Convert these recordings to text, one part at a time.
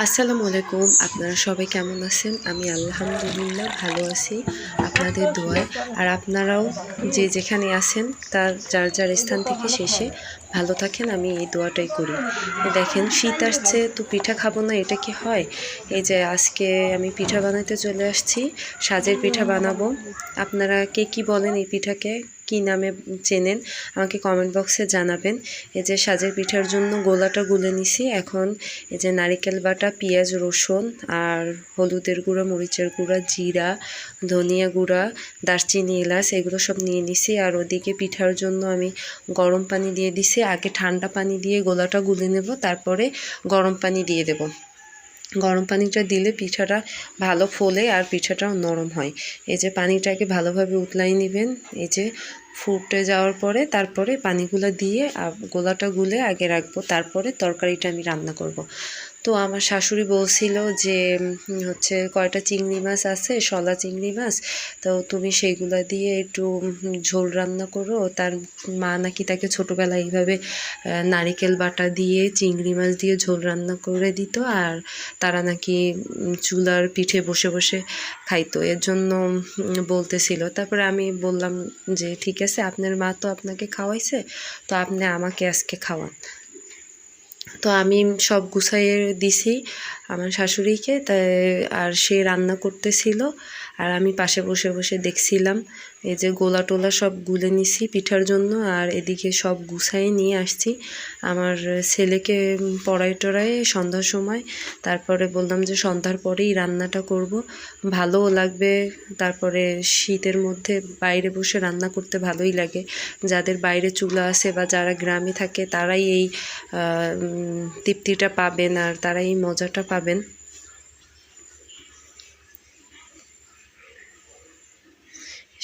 আসসালামু আলাইকুম। আপনারা সবাই কেমন আছেন? আমি আলহামদুলিল্লাহ ভালো আছি আপনাদের দোয়ায়। আর আপনারাও যে যেখানে আছেন তার যার যার স্থান থেকে শেষে ভালো থাকেন, আমি এই দোয়াটাই করি। দেখেন শীত আসছে তো পিঠা খাবো না, এটা কি হয়? এই যে আজকে আমি পিঠা বানাতে চলে আসছি, সাজের পিঠা বানাবো। আপনারা কে কী বলেন এই পিঠাকে, কী নামে চেনেন আমাকে কমেন্ট বক্সে জানাবেন। এই যে সাজের পিঠার জন্য গোলাটা গুলে নিছি। এখন এই যে নারিকেল বাটা, পেঁয়াজ, রসুন আর হলুদের গুঁড়া, মরিচের গুঁড়া, জিরা, ধনিয়া গুঁড়া, দারচিনি, এলাচ এগুলো সব নিয়ে নিছি। আর ওদিকে পিঠার জন্য আমি গরম পানি দিয়ে দিছি। আগে ঠান্ডা পানি দিয়ে গোলাটা গুলে নেব, তারপরে গরম পানি দিয়ে দেব। গরম পানিটা দিলে পিঠাটা ভালো ফোলে আর পিঠাটাও নরম হয়। এই যে পানিটাকে ভালোভাবে উতলাই নেবেন। এই যে ফুটে যাওয়ার পরে তারপরে পানিগুলো দিয়ে গোলাটা গুলে আগে রাখবো, তারপরে তরকারিটা আমি রান্না করব। তো আমার শাশুড়ি বলছিল যে হচ্ছে কয়টা চিংড়ি মাছ আছে, শলা চিংড়ি মাছ, তো তুমি সেইগুলো দিয়ে একটু ঝোল রান্না করো। তার মা নাকি তাকে ছোটোবেলায় এইভাবে নারিকেল বাটা দিয়ে চিংড়ি মাছ দিয়ে ঝোল রান্না করে দিত, আর তারা নাকি চুলার পিঠে বসে বসে খাইতো, এর জন্য বলতেছিল। তারপরে আমি বললাম যে ঠিক আছে, আপনার মা তো আপনাকে খাওয়াইছে, তো আপনি আমাকে আজকে খাওয়ান। তো আমি সব গুছাইয়ে দিছি আমার শাশুড়িকে, তাই আর সে রান্না করতেছিল আর আমি পাশে বসে বসে দেখছিলাম। এই যে গোলা টোলা সব গুলে নিছি পিঠার জন্য, আর এদিকে সব গুছাই নিয়ে আসছি আমার ছেলেকে পড়াই টড়াই সন্ধ্যার সময়। তারপরে বললাম যে সন্ধ্যার পরেই রান্নাটা করব, ভালোও লাগবে। তারপরে শীতের মধ্যে বাইরে বসে রান্না করতে ভালোই লাগে। যাদের বাইরে চুলা আছে বা যারা গ্রামে থাকে তারাই এই তৃপ্তিটা পাবেন আর তারাই এই মজাটা পাবেন।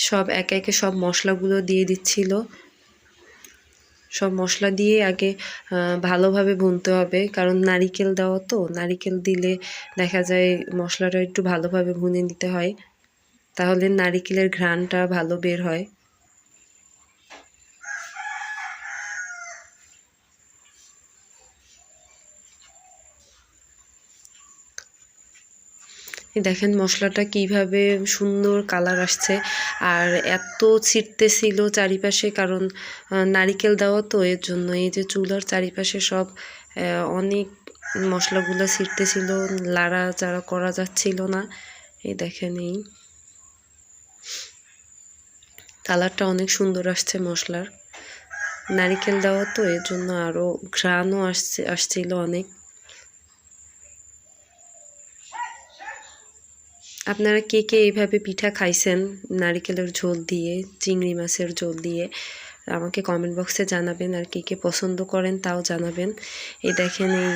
সব একে একে সব মশলাগুলো দিয়ে দিচ্ছিল। সব মশলা দিয়ে আগে ভালোভাবে ভুনতে হবে, কারণ নারিকেল দেওয়া, তো নারিকেল দিলে দেখা যায় মশলাটা একটু ভালোভাবে ভুনে নিতে হয়, তাহলে নারিকেলের ঘ্রাণটা ভালো বের হয়। দেখেন মশলাটা কিভাবে সুন্দর কালার আসছে, আর এত ছিটতেছিল চারিপাশে, কারণ নারিকেল দেওয়া তো, এর জন্য এই যে চুলার চারিপাশে সব অনেক মশলাগুলো ছিটতেছিল, লাড়াচাড়া করা যাচ্ছিল না। এই দেখেন এই কালারটা অনেক সুন্দর আসছে মশলার, নারিকেল দেওয়া তো এর জন্য আরও ঘ্রাণও আসছিল অনেক। আপনারা কে কে এইভাবে পিঠা খাইছেন নারিকেলের ঝোল দিয়ে, চিংড়ি মাছের ঝোল দিয়ে, আমাকে কমেন্ট বক্সে জানাবেন। আর কে কে পছন্দ করেন তাও জানাবেন। এই দেখেন এই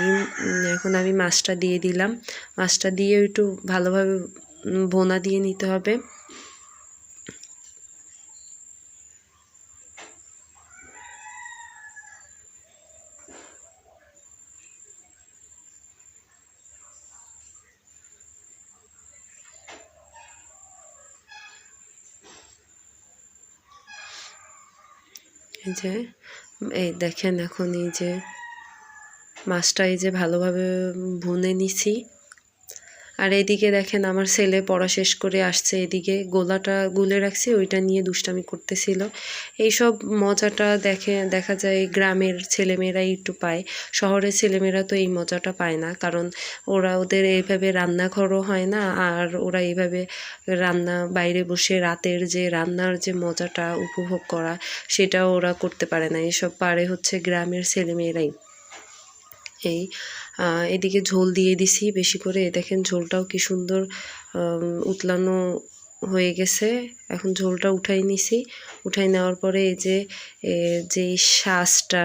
এখন আমি মাছটা দিয়ে দিলাম। মাছটা দিয়ে একটু ভালোভাবে ভোনা দিয়ে নিতে হবে। এই যে এই দেখেন এখন এই যে মাছটা এই যে ভালোভাবে ভুনে নিছি। আর এদিকে দেখেন আমার ছেলে পড়া শেষ করে আসছে, এদিকে গোলাটা গুলে রাখছি, ওইটা নিয়ে দুষ্টামি করতেছিল। এইসব মজাটা দেখা যায় গ্রামের ছেলেমেয়েরাই একটু পায়, শহরের ছেলেমেয়েরা তো এই মজাটা পায় না, কারণ ওদের এইভাবে রান্নাঘরও হয় না, আর ওরা এইভাবে বাইরে বসে রাতের যে রান্নার যে মজাটা উপভোগ করা সেটাও ওরা করতে পারে না, এসব পারে হচ্ছে গ্রামের ছেলেমেয়েরাই। এই এদিকে ঝোল দিয়ে দিছি বেশি করে, দেখেন ঝোলটাও কি সুন্দর উতলানো হয়ে গেছে। এখন ঝোলটা উঠাই নিছি, উঠাই নেওয়ার পরে এই যে শাঁসটা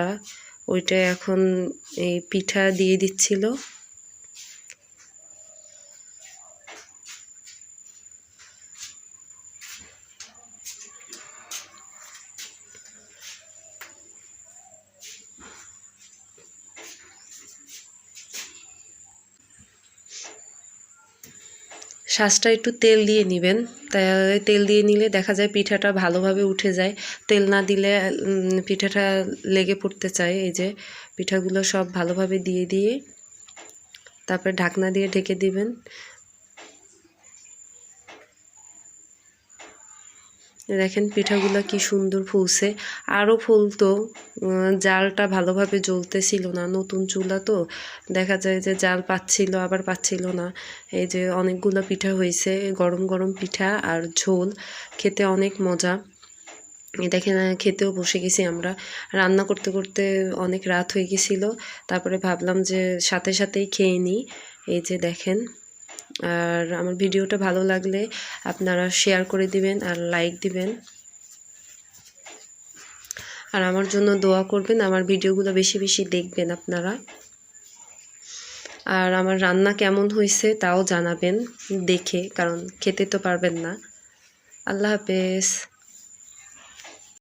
ওইটা এখন এই পিঠা দিয়ে দিচ্ছিল। শাঁসটা একটু তেল দিয়ে নেবেন, তাহলে তেল দিয়ে নিলে দেখা যায় পিঠাটা ভালোভাবে উঠে যায়। তেল না দিলে পিঠাটা লেগে পড়তে চায়। এই যে পিঠাগুলো সব ভালোভাবে দিয়ে তারপরে ঢাকনা দিয়ে ঢেকে দিবেন। দেখেন পিঠাগুলো কি সুন্দর ফুলছে, আরও ফুলতো, জালটা ভালোভাবে জ্বলতেছিল না, নতুন চুলা তো দেখা যায় যে জাল পাচ্ছিল আবার পাচ্ছিল না। এই যে অনেকগুলো পিঠা হয়েছে, গরম গরম পিঠা আর ঝোল, খেতে অনেক মজা। দেখেন খেতেও বসে গেছি আমরা। রান্না করতে করতে অনেক রাত হয়ে গেছিল, তারপরে ভাবলাম যে সাথে সাথেই খেয়ে নিই। এই যে দেখেন, আর আমার ভিডিওটা ভালো লাগলে আপনারা শেয়ার করে দিবেন আর লাইক দিবেন, আর আমার জন্য দোয়া করবেন, আমার ভিডিওগুলো বেশি বেশি দেখবেন আপনারা। আর আমার রান্না কেমন হয়েছে তাও জানাবেন দেখে, কারণ খেতে তো পারবেন না। আল্লাহ হাফেজ।